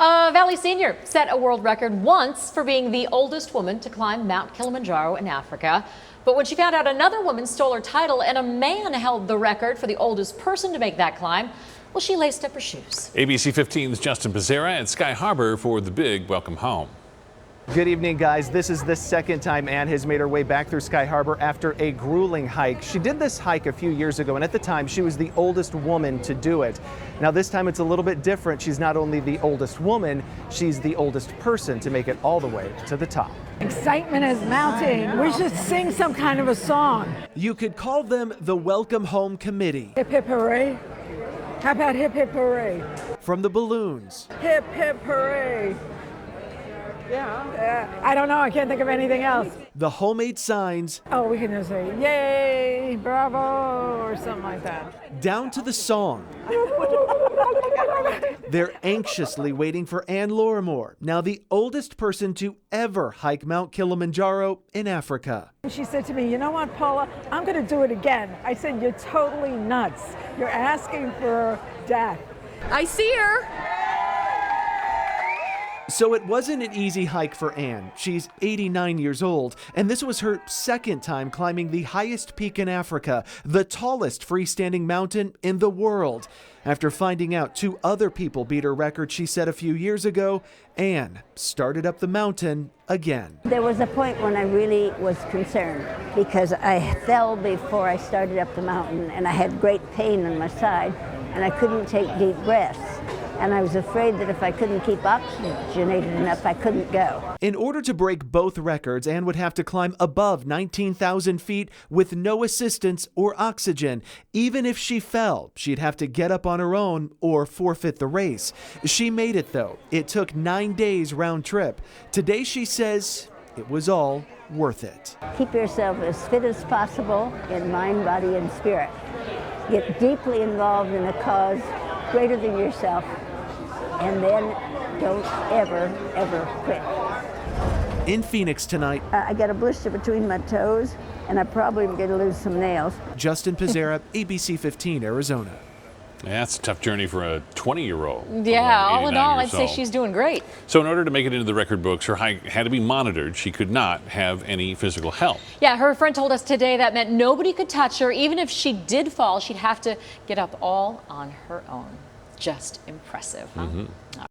A Valley senior set a world record once for being the oldest woman to climb Mount Kilimanjaro in Africa. But when she found out another woman stole her title and a man held the record for the oldest person to make that climb, well, she laced up her shoes. ABC 15's Justin Pizzera at Sky Harbor for the big welcome home. Good evening, guys. This is the second time Ann has made her way back through Sky Harbor after a grueling hike. She did this hike a few years ago, and at the time, she was the oldest woman to do it. Now, this time, it's a little bit different. She's not only the oldest woman, she's the oldest person to make it all the way to the top. Excitement is mounting. We should sing some kind of a song. You could call them the Welcome Home Committee. Hip hip hooray. How about hip hip hooray? From the balloons. Hip hip hooray. Yeah. I don't know. I can't think of anything else. The homemade signs. Oh, we can just say, yay, bravo, or something like that. Down to the song. They're anxiously waiting for Ann Lorimor, now the oldest person to ever hike Mount Kilimanjaro in Africa. She said to me, you know what, Paula, I'm going to do it again. I said, you're totally nuts. You're asking for death. I see her. So it wasn't an easy hike for Ann. She's 89 years old, and this was her second time climbing the highest peak in Africa, the tallest freestanding mountain in the world. After finding out two other people beat her record she set a few years ago, Ann started up the mountain again. There was a point when I really was concerned because I fell before I started up the mountain, and I had great pain in my side, and I couldn't take deep breaths. And I was afraid that if I couldn't keep oxygenated enough, I couldn't go. In order to break both records, Ann would have to climb above 19,000 feet with no assistance or oxygen. Even if she fell, she'd have to get up on her own or forfeit the race. She made it, though. It took 9 days round trip. Today, she says it was all worth it. Keep yourself as fit as possible in mind, body, and spirit. Get deeply involved in a cause greater than yourself. And then don't ever quit. In Phoenix tonight, I got a blister between my toes, and I probably am going to lose some nails. Justin Pizzera, ABC 15, Arizona. Yeah, that's a tough journey for a 20-year-old. Yeah, all in all, I'd say she's doing great. So in order to make it into the record books, her hike had to be monitored. She could not have any physical help. Yeah, her friend told us today that meant nobody could touch her. Even if she did fall, she'd have to get up all on her own. Just impressive, huh?